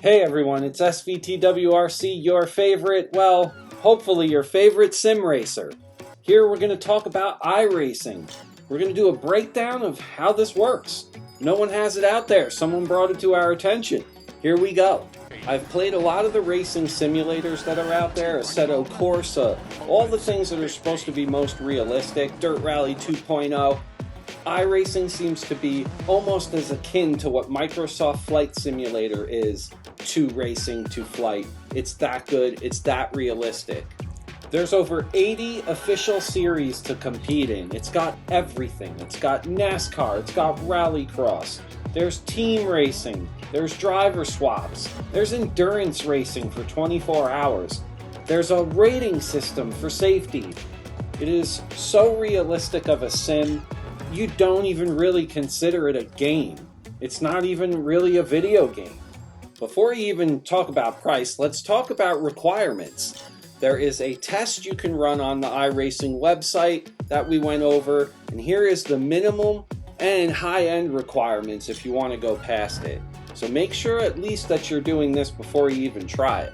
Hey everyone, it's SVTWRC, your favorite, well, hopefully your favorite sim racer. Here we're going to talk about iRacing. We're going to do a breakdown of how this works. No one has it out there, someone brought it to our attention. Here we go. I've played a lot of the racing simulators that are out there, assetto, corsa, all the things that are supposed to be most realistic, Dirt Rally 2.0. iRacing seems to be almost as akin to what Microsoft Flight Simulator is to racing, to flight. It's that good, it's that realistic. There's over 80 official series to compete in. It's got everything. It's got NASCAR, it's got rallycross, there's team racing, there's driver swaps, there's endurance racing for 24 hours, there's a rating system for safety. It is so realistic of a sim, you don't even really consider it a game. It's not even really a video game. Before we even talk about price, let's talk about requirements. There is a test you can run on the iRacing website that we went over, and here is the minimum and high-end requirements if you want to go past it. So make sure at least that you're doing this before you even try it.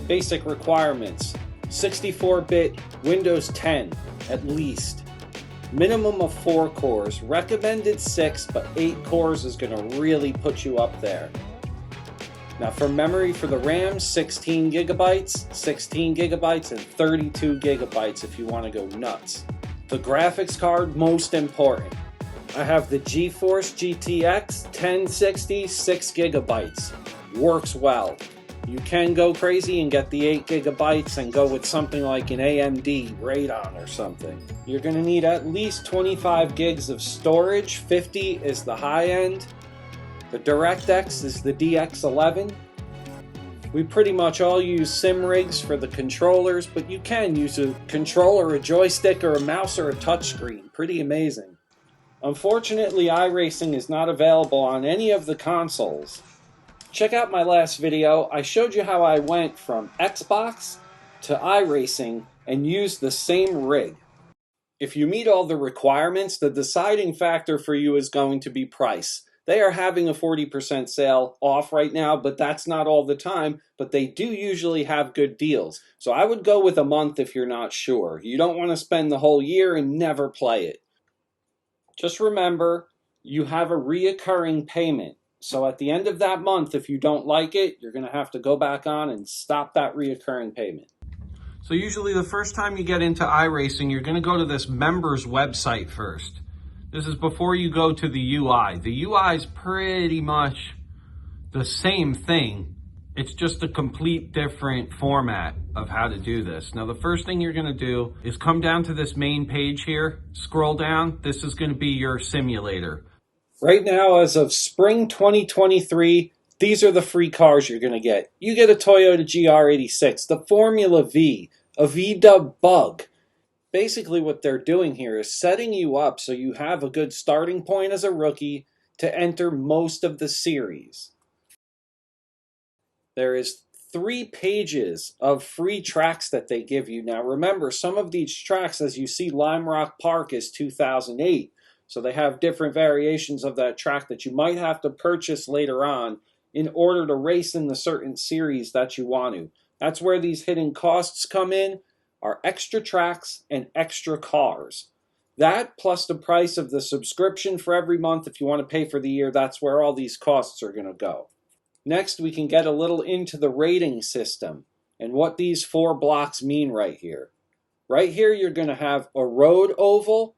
Basic requirements: 64-bit Windows 10 at least. Minimum of 4 cores, recommended 6, but 8 cores is going to really put you up there. Now for memory for the RAM, 16 gigabytes, and 32 gigabytes if you want to go nuts. The graphics card, most important. I have the GeForce GTX 1060, 6 gigabytes. Works well. You can go crazy and get the 8 gigabytes and go with something like an AMD Radeon or something. You're going to need at least 25 gigs of storage. 50 is the high end. The DirectX is the DX11. We pretty much all use sim rigs for the controllers, but you can use a controller, a joystick, or a mouse, or a touchscreen. Pretty amazing. Unfortunately, iRacing is not available on any of the consoles. Check out my last video. I showed you how I went from Xbox to iRacing and used the same rig. If you meet all the requirements, the deciding factor for you is going to be price. They are having a 40% sale off right now, but that's not all the time, but they do usually have good deals. So I would go with a month if you're not sure. You don't want to spend the whole year and never play it. Just remember, you have a reoccurring payment. So at the end of that month, if you don't like it, you're going to have to go back on and stop that reoccurring payment. So usually the first time you get into iRacing, you're going to go to this members website first. This is before you go to the UI. The UI is pretty much the same thing. It's just a complete different format of how to do this. Now the first thing you're going to do is come down to this main page here, scroll down. This is going to be your simulator. Right now, as of spring 2023, these are the free cars you're going to get. You get a Toyota GR86, the Formula V, a V-Dub Bug. Basically what they're doing here is setting you up so you have a good starting point as a rookie to enter most of the series. There is 3 pages of free tracks that they give you. Now remember, some of these tracks, as you see, Lime Rock Park is 2008. So they have different variations of that track that you might have to purchase later on in order to race in the certain series that you want to. That's where these hidden costs come in, are extra tracks and extra cars. That plus the price of the subscription for every month, if you want to pay for the year, that's where all these costs are going to go. Next, we can get a little into the rating system and what these 4 blocks mean right here. Right here, you're going to have a road oval,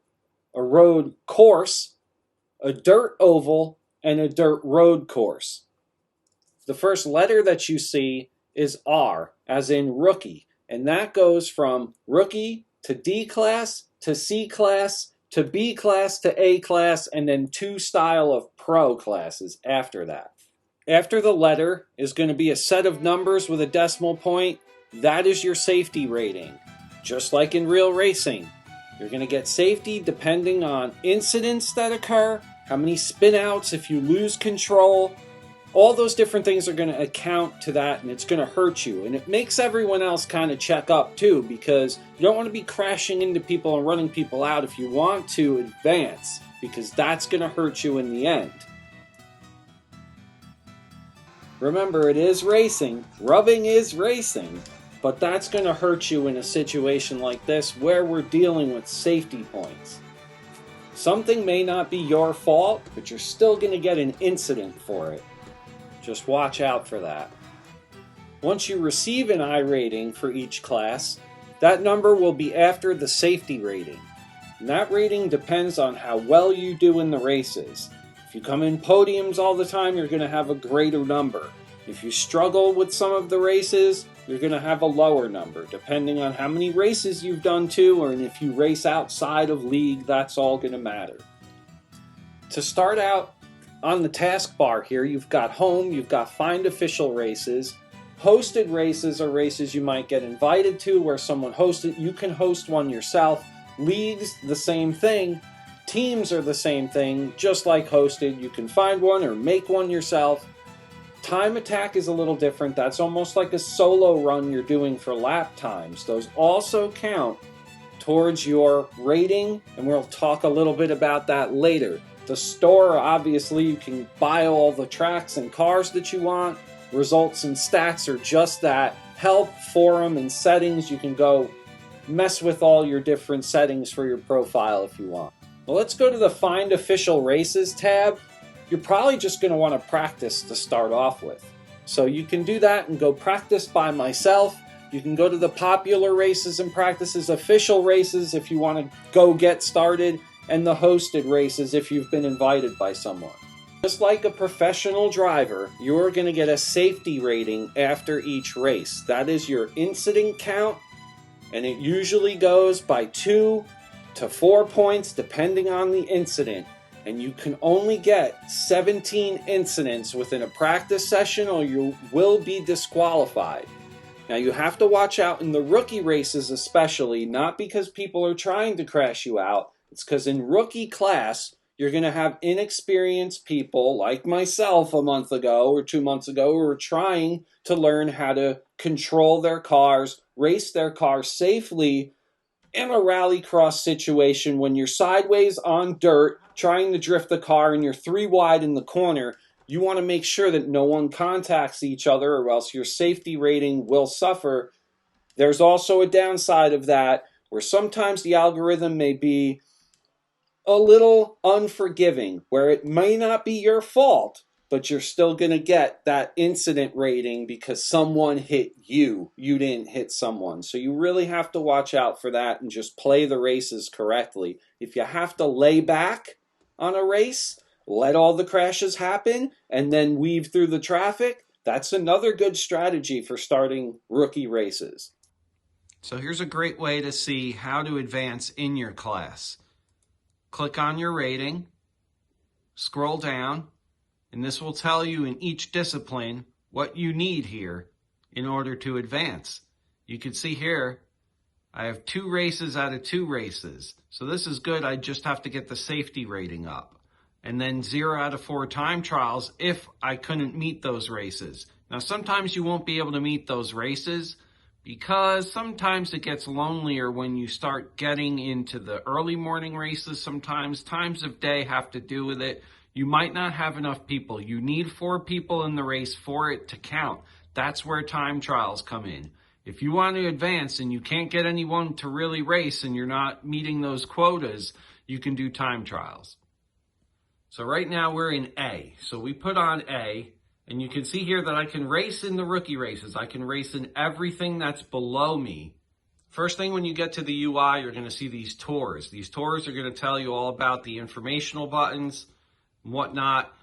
a road course, a dirt oval, and a dirt road course. The first letter that you see is R, as in rookie, and that goes from rookie to D class to C class to B class to A class, and then 2 style of pro classes after that. After the letter is going to be a set of numbers with a decimal point. That is your safety rating, just like in real racing. You're going to get safety depending on incidents that occur, how many spin outs, if you lose control. All those different things are going to account to that, and it's going to hurt you. And it makes everyone else kind of check up too, because you don't want to be crashing into people and running people out if you want to advance, because that's going to hurt you in the end. Remember, it is racing. Rubbing is racing. But that's going to hurt you in a situation like this where we're dealing with safety points. Something may not be your fault, but you're still going to get an incident for it. Just watch out for that. Once you receive an iRating for each class, that number will be after the safety rating. And that rating depends on how well you do in the races. If you come in podiums all the time, you're going to have a greater number. If you struggle with some of the races, you're going to have a lower number, depending on how many races you've done too, or if you race outside of league, that's all going to matter. To start out on the taskbar here, you've got home, you've got find official races. Hosted races are races you might get invited to where someone hosts it. You can host one yourself. Leagues, the same thing. Teams are the same thing, just like hosted. You can find one or make one yourself. Time attack is a little different. That's almost like a solo run you're doing for lap times. Those also count towards your rating, and we'll talk a little bit about that later. The store, obviously, you can buy all the tracks and cars that you want. Results and stats are just that. Help, forum, and settings. You can go mess with all your different settings for your profile if you want. Well, let's go to the Find Official Races tab. You're probably just going to want to practice to start off with. So you can do that and go practice by myself. You can go to the popular races and practices, official races if you want to go get started, and the hosted races if you've been invited by someone. Just like a professional driver, you're going to get a safety rating after each race. That is your incident count, and it usually goes by 2 to 4 points depending on the incident. And you can only get 17 incidents within a practice session or you will be disqualified. Now you have to watch out in the rookie races especially, not because people are trying to crash you out. It's because in rookie class, you're going to have inexperienced people like myself a month ago or 2 months ago who are trying to learn how to control their cars, race their cars safely in a rallycross situation when you're sideways on dirt trying to drift the car and you're 3 wide in the corner. You want to make sure that no one contacts each other or else your safety rating will suffer. There's also a downside of that where sometimes the algorithm may be a little unforgiving, where it may not be your fault, but you're still going to get that incident rating because someone hit you. You didn't hit someone. So you really have to watch out for that and just play the races correctly. If you have to lay back on a race, let all the crashes happen, and then weave through the traffic, that's another good strategy for starting rookie races. So here's a great way to see how to advance in your class. Click on your rating, scroll down, and this will tell you in each discipline what you need here in order to advance. You can see here, I have 2 races out of 2 races. So this is good. I just have to get the safety rating up. And then 0 out of 4 time trials if I couldn't meet those races. Now sometimes you won't be able to meet those races because sometimes it gets lonelier when you start getting into the early morning races. Sometimes times of day have to do with it. You might not have enough people. You need 4 people in the race for it to count. That's where time trials come in. If you want to advance and you can't get anyone to really race and you're not meeting those quotas, you can do time trials. So right now we're in A. So we put on A, and you can see here that I can race in the rookie races. I can race in everything that's below me. First thing when you get to the UI, you're going to see these tours. These tours are going to tell you all about the informational buttons and whatnot.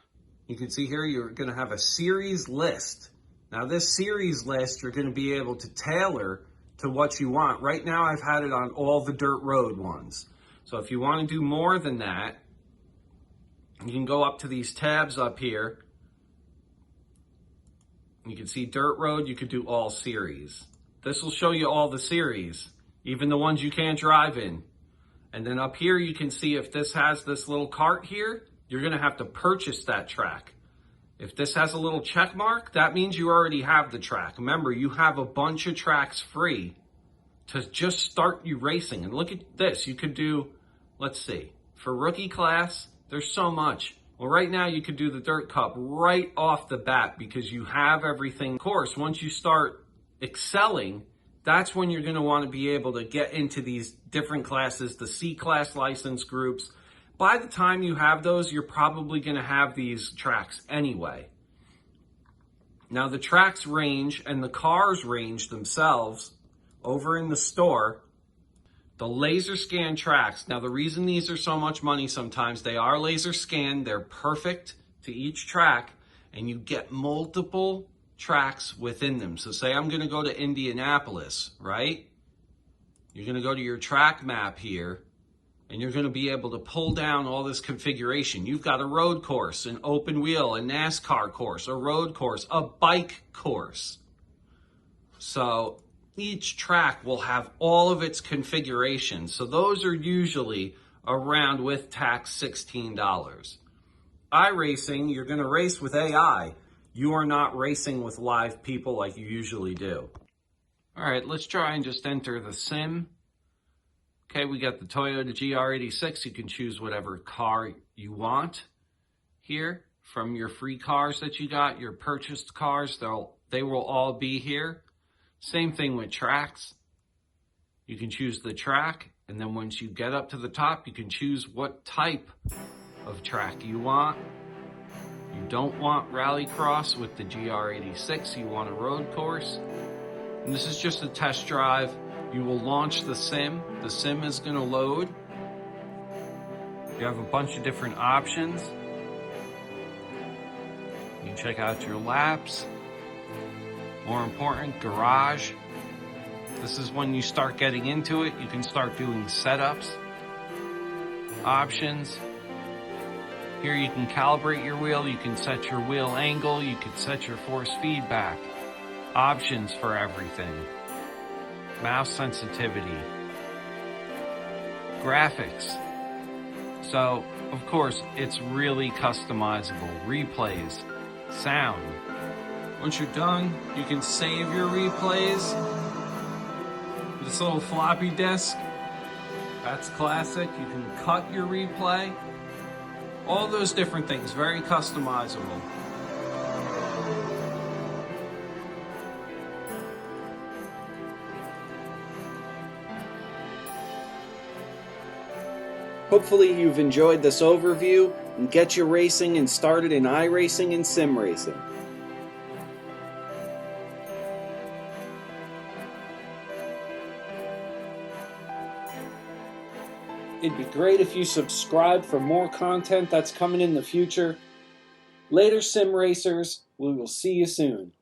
You can see here you're going to have a series list. Now this series list you're going to be able to tailor to what you want. Right now I've had it on all the dirt road ones. So if you want to do more than that, you can go up to these tabs up here. You can see dirt road, you could do all series. This will show you all the series, even the ones you can't drive in. And then up here you can see if this has this little cart here, you're going to have to purchase that track. If this has a little check mark, that means you already have the track. Remember, you have a bunch of tracks free to just start you racing. And look at this, you could do, let's see, for rookie class, there's so much. Well, right now you could do the Dirt Cup right off the bat because you have everything. Of course, once you start excelling, that's when you're going to want to be able to get into these different classes, the C-class license groups. By the time you have those, you're probably going to have these tracks anyway. Now the tracks range and the cars range themselves over in the store. The laser scan tracks. Now the reason these are so much money sometimes, they are laser scanned, they're perfect to each track, and you get multiple tracks within them. So say I'm going to go to Indianapolis, right? You're going to go to your track map here, and you're going to be able to pull down all this configuration. You've got a road course, an open wheel, a NASCAR course, a road course, a bike course. So each track will have all of its configurations. So those are usually around with tax $16. iRacing, you're going to race with AI. You are not racing with live people like you usually do. All right, let's try and just enter the sim. Okay, we got the Toyota GR86. You can choose whatever car you want here from your free cars that you got, your purchased cars. They will all be here. Same thing with tracks. You can choose the track, and then once you get up to the top, you can choose what type of track you want. You don't want rallycross with the GR86, you want a road course. And this is just a test drive. You will launch the sim. The sim is going to load. You have a bunch of different options. You can check out your laps. More important, garage. This is when you start getting into it. You can start doing setups, options. Here you can calibrate your wheel. You can set your wheel angle. You can set your force feedback. Options for everything. Mouse sensitivity. Graphics. So, of course, it's really customizable. Replays. Sound. Once you're done, you can save your replays. This little floppy disk, that's classic. You can cut your replay. All those different things, very customizable. Hopefully you've enjoyed this overview and get your racing and started in iRacing and sim racing. It'd be great if you subscribe for more content that's coming in the future. Later, sim racers. We will see you soon.